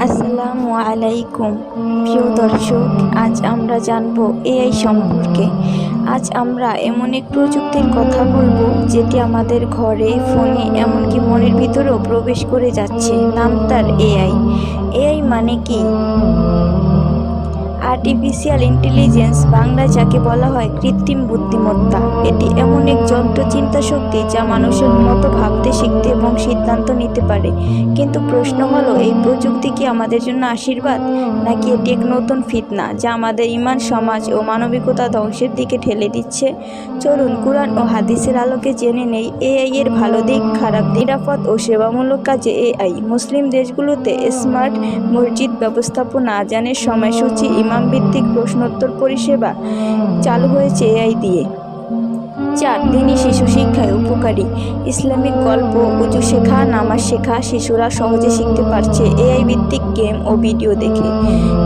আসসালামু আলাইকুম প্রিয় দর্শক, আজ আমরা জানব এআই সম্পর্কে। আজ আমরা এমন এক প্রযুক্তির কথা বলবো যেটি আমাদের ঘরে, ফোনে, এমনকি মনের ভিতরেও প্রবেশ করে যাচ্ছে। নাম তার এআই। এআই মানে কি? আর্টিফিশিয়াল ইন্টেলিজেন্স, বাংলা যাকে বলা হয় কৃত্রিম বুদ্ধিমত্তা। এটি এমন এক যন্ত্র চিন্তা শক্তি যা মানুষের মতো ভাবতে, শিখতে এবং সিদ্ধান্ত নিতে পারে। কিন্তু প্রশ্ন হলো, এই প্রযুক্তি কি আমাদের জন্য আশীর্বাদ, নাকি এটি এক নতুন ফিতনা যা আমাদের ইমান, সমাজ ও মানবিকতা ধ্বংসের দিকে ঠেলে দিচ্ছে? চলুন কুরআন ও হাদিসের আলোকে জেনে নেই এআই এর ভালো দিক, খারাপ দিক, নিরাপদ ও সেবামূলক কাজে এআই। মুসলিম দেশগুলোতে স্মার্ট মসজিদ ব্যবস্থাপনা, আজানের সময়সূচি, ইমাম ভিত্তিক প্রশ্নোত্তর পরিষেবা চালু হয়েছে এআই দিয়ে। 4. দিনী শিশু শিক্ষায় উপকারী। ইসলামিক গল্প, উজু শেখা, নামাজ শেখা শিশুরা সহজে শিখতে পারছে এআই ভিত্তিক গেম ও ভিডিও দেখে।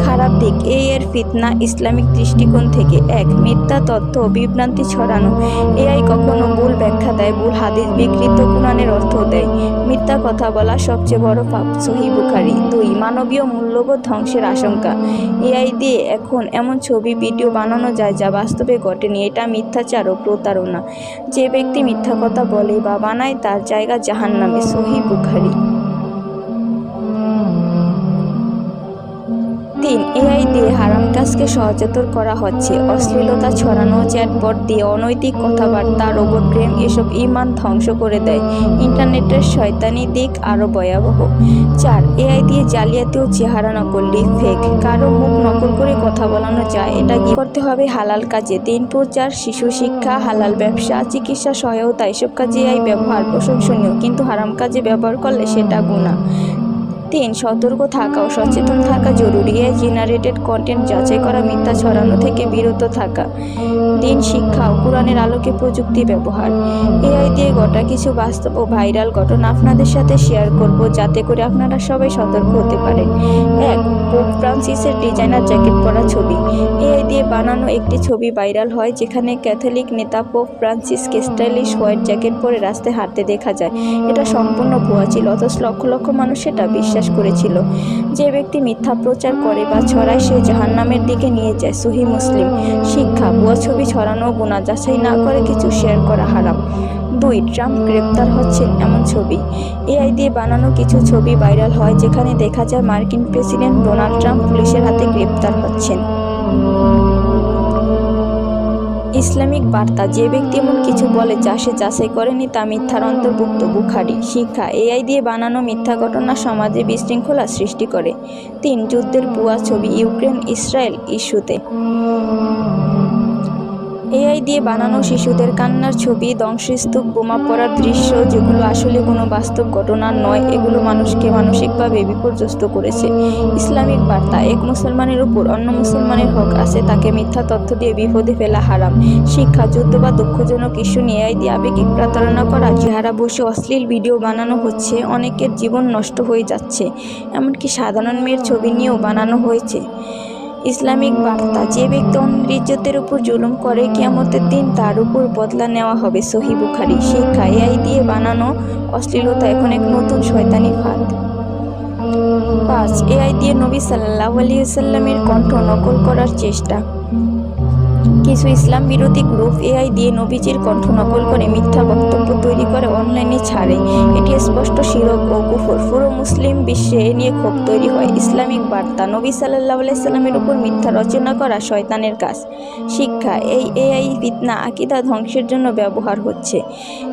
খারাপ দিক, এআই এর ফিতনা ইসলামিক দৃষ্টিকোণ থেকে। 1. মিথ্যা তথ্য ও বিভ্রান্তি ছড়ানো। এআই কখনো ভুল ব্যাখ্যা দেয়, ভুল হাদিস, বিকৃত কুরআনের অর্থ দেয়। মিথ্যা কথা বলা সবচেয়ে বড় পাপ, সহিহ বুখারী। 2. মানবীয় মূল্যবোধ ধ্বংসের আশঙ্কা। এআই দিয়ে এখন এমন ছবি, ভিডিও বানানো যায় যা বাস্তবে ঘটেনি। এটা মিথ্যাচার ও প্রতারণা। যে ব্যক্তি মিথ্যা কথা বলে বা বানায় তার জায়গা জাহান্নামে, সহিহ বুখারী। 3. এআই দিয়ে হারাম কাজকে সহজতর করা হচ্ছে। অশ্লীলতা ছড়ানো, চ্যাটবট দিয়ে অনৈতিক কথাবার্তা, রোবট গেম, এসব ঈমান ধ্বংস করে দেয়। ইন্টারনেটের শয়তানি দিক আরও ভয়াবহ। 4. এআই দিয়ে জালিয়াতি ও চেহারা নকল, ডিপ ফেক। কারো মুখ নকল করে কথা বলানো যায়। এটা কি করতে হবে হালাল কাজে। 3. প্রচার, শিশু শিক্ষা, হালাল ব্যবসা, চিকিৎসা সহায়তা, এসব কাজে এআই ব্যবহার প্রশংসনীয়, কিন্তু হারাম কাজে ব্যবহার করলে সেটা গুনাহ। 3. সতর্ক থাকা ও সচেতন থাকা জরুরি। এআই জেনারেটেড কন্টেন্ট যাচাই করা, মিথ্যা ছড়ানো থেকে বিরত থাকা। 3. শিক্ষা ও কুরআনের আলোকে প্রযুক্তি ব্যবহার। এআই দিয়ে ঘটা কিছু বাস্তব ও ভাইরাল ঘটনা আপনাদের সাথে শেয়ার করব, যাতে করে আপনারা সবাই সতর্ক হতে পারেন। 1. পোপ ফ্রান্সিসের ডিজাইনার জ্যাকেট পরা ছবি। এআই দিয়ে বানানো একটি ছবি ভাইরাল হয় যেখানে ক্যাথলিক নেতা পোপ ফ্রান্সিসকে স্টাইলিশ হোয়াইট জ্যাকেট পরে রাস্তায় হাঁটতে দেখা যায়। এটা সম্পূর্ণ ভুয়া ছিল, অথচ লক্ষ লক্ষ মানুষ সেটা বিশ্বাস করেছিল। যে ব্যক্তি মিথ্যা প্রচার করে বা ছড়ায় সে জাহান্নামের দিকে নিয়ে যায়, সহিহ মুসলিম। শিক্ষা, ভুয়া ছবি ছড়ানো গুনাহ, যাচাই না করে কিছু শেয়ার করা হারাম। 2. ট্রাম্প গ্রেপ্তার হচ্ছেন এমন ছবি। এআই দিয়ে বানানো কিছু ছবি ভাইরাল হয় যেখানে দেখা যায় মার্কিন প্রেসিডেন্ট ডোনাল্ড ট্রাম্প পুলিশের হাতে গ্রেপ্তার হচ্ছেন। ইসলামিক বার্তা, যে ব্যক্তি এমন কিছু বলে যা সে যাচাই করেনি তা মিথ্যার অন্তর্ভুক্ত, বুখারী। শিক্ষা, এআই দিয়ে বানানো মিথ্যা ঘটনা সমাজে বিশৃঙ্খলা সৃষ্টি করে। 3. যুদ্ধের ভুয়া ছবি, ইউক্রেন ইসরায়েল ইস্যুতে। এআই দিয়ে বানানো শিশুদের কান্নার ছবি, ধ্বংসস্তূপ, বোমা পড়ার দৃশ্য, যেগুলো আসলে কোনো বাস্তব ঘটনা নয়, এগুলো মানুষকে মানসিকভাবে বিপর্যস্ত করেছে। ইসলামিক বার্তা, এক মুসলমানের উপর অন্য মুসলমানের হক আছে, তাকে মিথ্যা তথ্য দিয়ে বিপদে ফেলা হারাম। শিক্ষা, যুদ্ধ বা দুঃখজনক ইস্যু নিয়ে এআই দিয়ে আবেগিক প্রতারণা করা, চেহারা বসে অশ্লীল ভিডিও বানানো হচ্ছে, অনেকের জীবন নষ্ট হয়ে যাচ্ছে, এমনকি সাধারণ মেয়ের ছবি নিয়েও বানানো হয়েছে। ইসলামিক বার্তা, যে ব্যক্তি অন্যের ইজ্জতের উপর জুলুম করে, কিয়ামতের দিন তার উপর বদলা নেওয়া হবে, সহিহ বুখারী। শিক্ষা, এআই দিয়ে বানানো অশ্লীলতা এখন এক নতুন শয়তানি ফাঁদ। 5. এআই দিয়ে নবী সাল্লাল্লাহু আলাইহি ওয়াসাল্লামের কণ্ঠ নকল করার চেষ্টা। কিছু ইসলাম বিরোধী গ্রুপ এআই দিয়ে নবীজির কণ্ঠ নকল করে মিথ্যা বক্তব্য তৈরি করে অনলাইনে ছাড়ে। এটি স্পষ্ট শিরক ও কুফর। পুরো মুসলিম বিশ্বে এ নিয়ে ক্ষোভ তৈরি হয়। ইসলামিক বার্তা, নবী সাল্লাল্লাহু আলাইহি সাল্লামের উপর মিথ্যা রচনা করা শয়তানের কাজ। শিক্ষা, এই এআই ফিতনা আকীদা ধ্বংসের জন্য ব্যবহার হচ্ছে।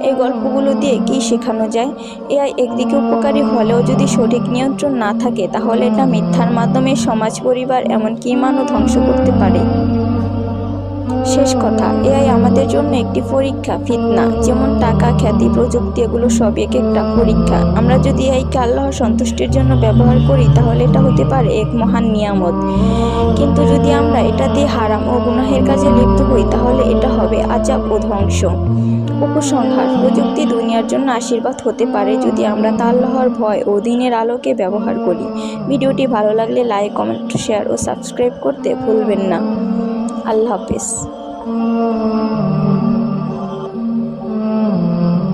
এই গল্পগুলো দিয়ে কি শেখানো যায়? এআই একদিকে উপকারী হলেও যদি সঠিক নিয়ন্ত্রণ না থাকে তাহলে এটা মিথ্যার মাধ্যমে সমাজ, পরিবার, এমনকি ঈমানও ধ্বংস করতে পারে। শেষ কথা, এআই আমাদের জন্য একটি পরীক্ষা, ফিতনা। যেমন টাকা, খ্যাতি, প্রযুক্তি, এগুলো সব এক একটা পরীক্ষা। আমরা যদি এআইকে আল্লাহর সন্তুষ্টির জন্য ব্যবহার করি তাহলে এটা হতে পারে এক মহান নিয়ামত, কিন্তু যদি আমরা এটা দিয়ে হারাম ও গুনাহের কাজে লিপ্ত হই তাহলে এটা হবে আযাব ও ধ্বংস। উপসংহার, প্রযুক্তি দুনিয়ার জন্য আশীর্বাদ হতে পারে যদি আমরা তা আল্লাহর ভয় ও দ্বীনের আলোকে ব্যবহার করি। ভিডিওটি ভালো লাগলে লাইক, কমেন্ট, শেয়ার ও সাবস্ক্রাইব করতে ভুলবেন না। আল্লাহ হাফেজ।